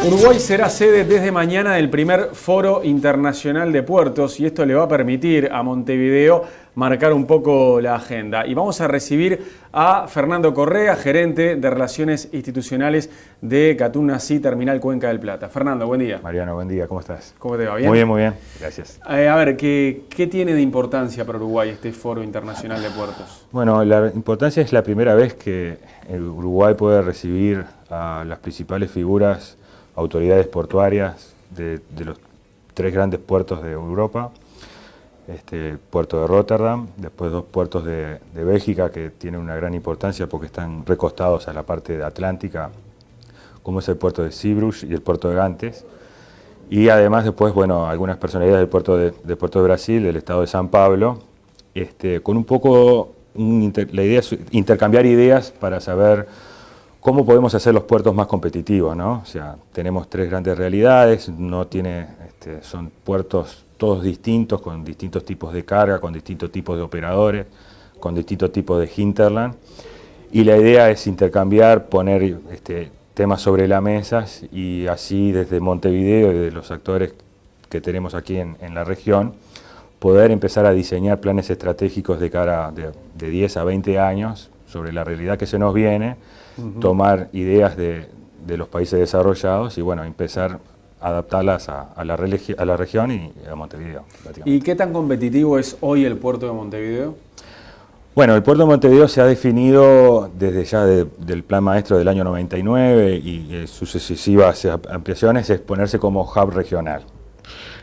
Uruguay será sede desde mañana del primer Foro Internacional de Puertos y esto le va a permitir a Montevideo marcar un poco la agenda. Y vamos a recibir a Fernando Correa, gerente de Relaciones Institucionales de Catunasí Terminal Cuenca del Plata. Fernando, buen día. Mariano, buen día, ¿cómo estás? ¿Cómo te va? ¿Bien? Muy bien, gracias. A ver, ¿qué tiene de importancia para Uruguay este Foro Internacional de Puertos? Bueno, la importancia es la primera vez que Uruguay puede recibir a las principales figuras, autoridades portuarias de los tres grandes puertos de Europa, el puerto de Rotterdam, después dos puertos de Bélgica que tienen una gran importancia porque están recostados a la parte atlántica, como es el puerto de Zeebrugge y el puerto de Gante. Y además después, bueno, algunas personalidades del puerto de Brasil, del estado de San Pablo, con un poco, la idea es intercambiar ideas para saber cómo podemos hacer los puertos más competitivos, ¿no? O sea, tenemos tres grandes realidades, son puertos todos distintos, con distintos tipos de carga, con distintos tipos de operadores, con distintos tipos de hinterland. Y la idea es intercambiar, poner temas sobre la mesa y así desde Montevideo y de los actores que tenemos aquí en la región, poder empezar a diseñar planes estratégicos de cara de 10 a 20 años sobre la realidad que se nos viene, tomar ideas de los países desarrollados y bueno, empezar a adaptarlas a la región y a Montevideo. ¿Y qué tan competitivo es hoy el puerto de Montevideo? Bueno, el puerto de Montevideo se ha definido desde ya del plan maestro del año 99 y sus sucesivas ampliaciones es ponerse como hub regional.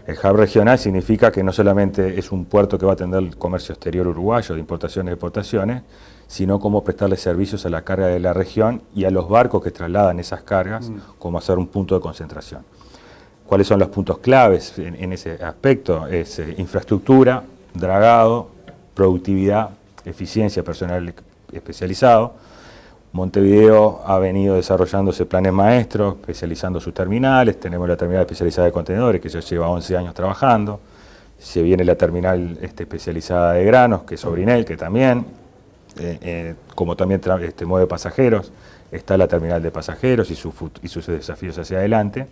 El hub regional significa que no solamente es un puerto que va a atender el comercio exterior uruguayo de importaciones y exportaciones, sino cómo prestarle servicios a la carga de la región y a los barcos que trasladan esas cargas, como hacer un punto de concentración. ¿Cuáles son los puntos claves en ese aspecto? Es infraestructura, dragado, productividad, eficiencia, personal especializado. Montevideo ha venido desarrollándose planes maestros, especializando sus terminales. Tenemos la terminal especializada de contenedores, que ya lleva 11 años trabajando. Se viene la terminal especializada de granos, que es Sobrinel, que también, como también mueve pasajeros. Está la terminal de pasajeros y sus desafíos hacia adelante.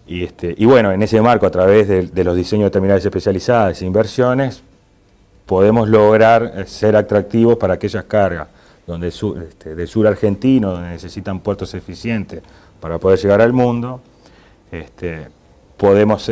Y bueno, en ese marco, a través de los diseños de terminales especializadas e inversiones, podemos lograr ser atractivos para aquellas cargas del sur argentino, donde necesitan puertos eficientes para poder llegar al mundo. Podemos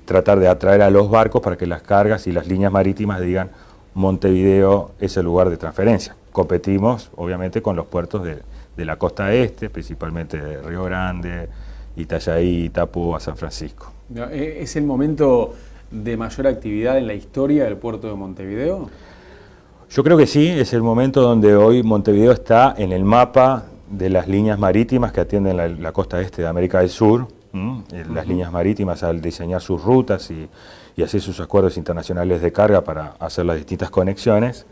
tratar de atraer a los barcos para que las cargas y las líneas marítimas digan Montevideo es el lugar de transferencia. Competimos, obviamente, con los puertos de la costa este, principalmente de Río Grande, Itajaí, Itapúa, San Francisco. ¿Es el momento de mayor actividad en la historia del puerto de Montevideo? Yo creo que sí, es el momento donde hoy Montevideo está en el mapa de las líneas marítimas que atienden la costa este de América del Sur. Las líneas marítimas al diseñar sus rutas y hacer sus acuerdos internacionales de carga para hacer las distintas conexiones.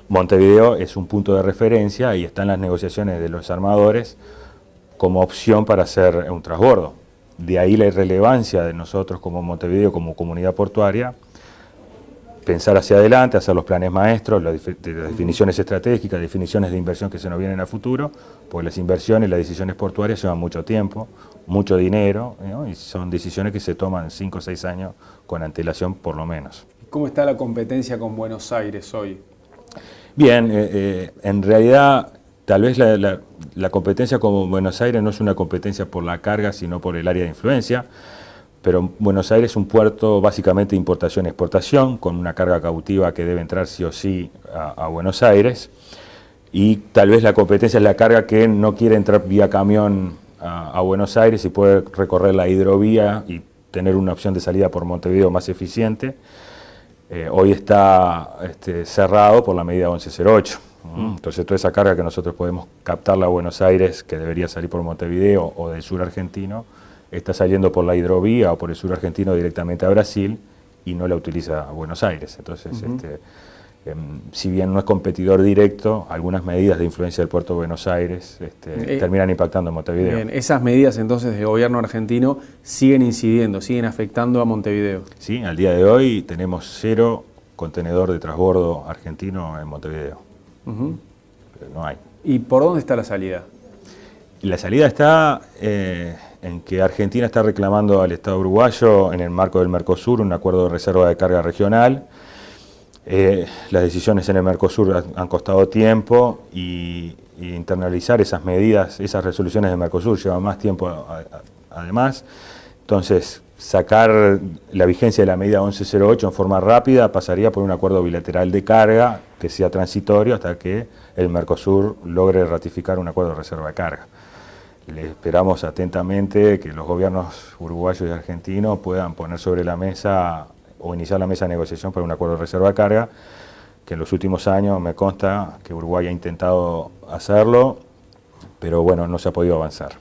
Montevideo es un punto de referencia y están las negociaciones de los armadores como opción para hacer un transbordo. De ahí la irrelevancia de nosotros como Montevideo, como comunidad portuaria, pensar hacia adelante, hacer los planes maestros, las definiciones estratégicas, definiciones de inversión que se nos vienen a futuro, porque las inversiones y las decisiones portuarias llevan mucho tiempo, mucho dinero, ¿no? Y son decisiones que se toman 5 o 6 años con antelación por lo menos. ¿Cómo está la competencia con Buenos Aires hoy? Bien, en realidad tal vez la competencia con Buenos Aires no es una competencia por la carga, sino por el área de influencia. Pero Buenos Aires es un puerto básicamente de importación y exportación, con una carga cautiva que debe entrar sí o sí a Buenos Aires. Y tal vez la competencia es la carga que no quiere entrar vía camión a Buenos Aires y puede recorrer la hidrovía y tener una opción de salida por Montevideo más eficiente. Hoy está cerrado por la medida 1108. Entonces toda esa carga que nosotros podemos captarla a Buenos Aires, que debería salir por Montevideo o del sur argentino, está saliendo por la hidrovía o por el sur argentino directamente a Brasil y no la utiliza a Buenos Aires. Entonces, si bien no es competidor directo, algunas medidas de influencia del puerto de Buenos Aires terminan impactando en Montevideo. Bien, esas medidas entonces del gobierno argentino siguen incidiendo, siguen afectando a Montevideo. Sí, al día de hoy tenemos 0 contenedor de transbordo argentino en Montevideo. Pero no hay. ¿Y por dónde está la salida? La salida está en que Argentina está reclamando al Estado uruguayo, en el marco del Mercosur, un acuerdo de reserva de carga regional. Las decisiones en el Mercosur han costado tiempo y internalizar esas medidas, esas resoluciones del Mercosur llevan más tiempo además. Entonces, sacar la vigencia de la medida 1108 en forma rápida pasaría por un acuerdo bilateral de carga que sea transitorio hasta que el Mercosur logre ratificar un acuerdo de reserva de carga. Le esperamos atentamente que los gobiernos uruguayos y argentinos puedan poner sobre la mesa o iniciar la mesa de negociación para un acuerdo de reserva de carga, que en los últimos años me consta que Uruguay ha intentado hacerlo, pero bueno, no se ha podido avanzar.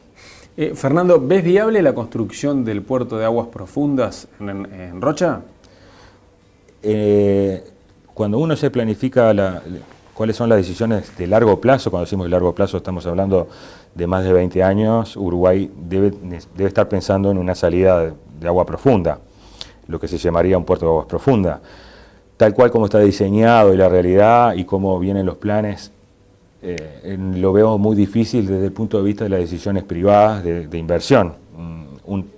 Fernando, ¿ves viable la construcción del puerto de aguas profundas en Rocha? Cuando uno se planifica cuáles son las decisiones de largo plazo, cuando decimos de largo plazo estamos hablando de más de 20 años, Uruguay debe estar pensando en una salida de agua profunda, lo que se llamaría un puerto de aguas profundas. Tal cual como está diseñado y la realidad y cómo vienen los planes, lo veo muy difícil desde el punto de vista de las decisiones privadas de inversión.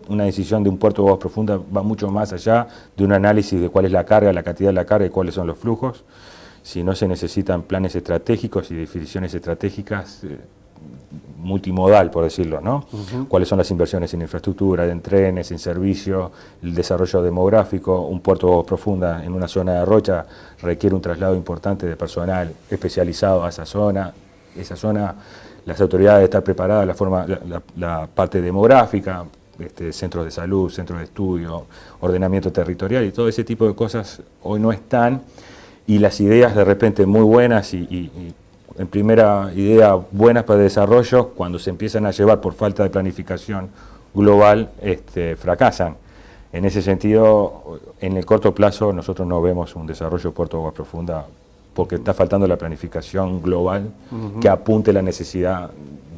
Una decisión de un puerto de aguas profundas va mucho más allá de un análisis de cuál es la carga, la cantidad de la carga y cuáles son los flujos. Si no, se necesitan planes estratégicos y definiciones estratégicas multimodal, por decirlo, ¿no? Cuáles son las inversiones en infraestructura, en trenes, en servicios, el desarrollo demográfico. Un puerto de aguas profundas en una zona de Rocha requiere un traslado importante de personal especializado a esa zona. Esa zona, las autoridades deben estar preparadas, la parte demográfica, centros de salud, centros de estudio, ordenamiento territorial y todo ese tipo de cosas hoy no están. Y las ideas de repente muy buenas y en primera idea buenas para el desarrollo, cuando se empiezan a llevar por falta de planificación global, fracasan. En ese sentido, en el corto plazo nosotros no vemos un desarrollo de puerto de agua profunda porque está faltando la planificación global que apunte la necesidad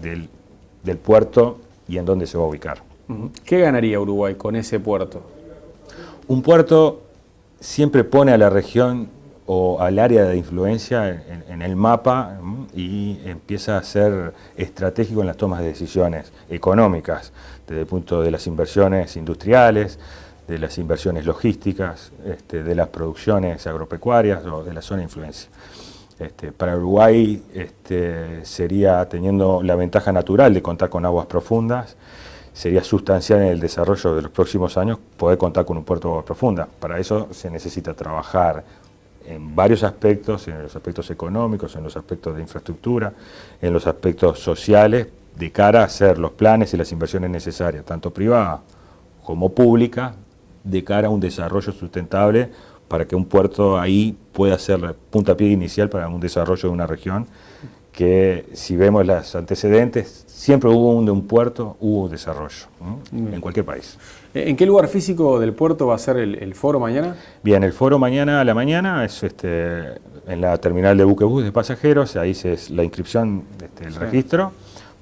del puerto y en dónde se va a ubicar. ¿Qué ganaría Uruguay con ese puerto? Un puerto siempre pone a la región o al área de influencia en el mapa y empieza a ser estratégico en las tomas de decisiones económicas, desde el punto de las inversiones industriales, de las inversiones logísticas, de las producciones agropecuarias o de la zona de influencia. Para Uruguay sería, teniendo la ventaja natural de contar con aguas profundas, sería sustancial en el desarrollo de los próximos años poder contar con un puerto de aguas profundas. Para eso se necesita trabajar en varios aspectos, en los aspectos económicos, en los aspectos de infraestructura, en los aspectos sociales, de cara a hacer los planes y las inversiones necesarias, tanto privadas como públicas, de cara a un desarrollo sustentable para que un puerto ahí pueda ser el puntapié inicial para un desarrollo de una región que, si vemos los antecedentes, siempre hubo un puerto, hubo desarrollo, en cualquier país. ¿En qué lugar físico del puerto va a ser el foro mañana? Bien, el foro mañana a la mañana es en la terminal de buquebús de pasajeros, ahí es la inscripción, el registro.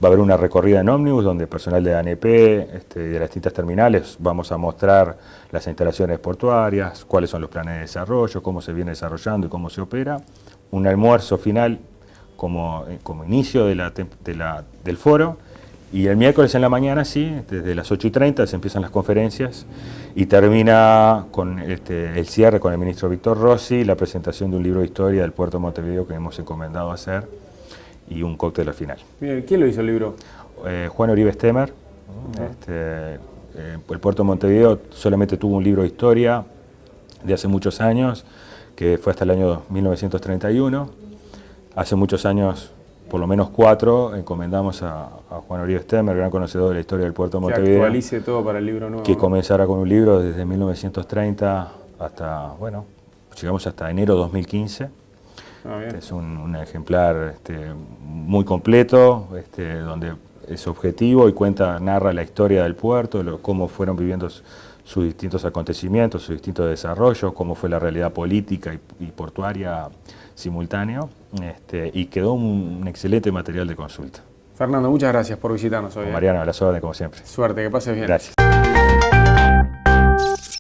Va a haber una recorrida en ómnibus donde personal de ANP, de las distintas terminales, vamos a mostrar las instalaciones portuarias, cuáles son los planes de desarrollo, cómo se viene desarrollando y cómo se opera. Un almuerzo final como inicio del foro. Y el miércoles en la mañana, sí, desde las 8:30 se empiezan las conferencias y termina con el cierre con el ministro Víctor Rossi, la presentación de un libro de historia del puerto de Montevideo que hemos encomendado hacer y un cóctel al final. Bien, ¿quién lo hizo el libro? Juan Uribe Stemer. El puerto de Montevideo solamente tuvo un libro de historia de hace muchos años, que fue hasta el año 1931. Hace muchos años, por lo menos 4, encomendamos a Juan Uribe Stemer, gran conocedor de la historia del puerto de Montevideo. Que actualice todo para el libro nuevo. Que comenzara con un libro desde 1930 hasta, bueno, llegamos hasta enero 2015. Es un ejemplar muy completo, donde es objetivo y narra la historia del puerto, cómo fueron viviendo sus distintos acontecimientos, sus distintos desarrollos, cómo fue la realidad política y portuaria simultáneo, y quedó un excelente material de consulta. Fernando, muchas gracias por visitarnos hoy. Mariano, a las órdenes como siempre. Suerte, que pases bien. Gracias.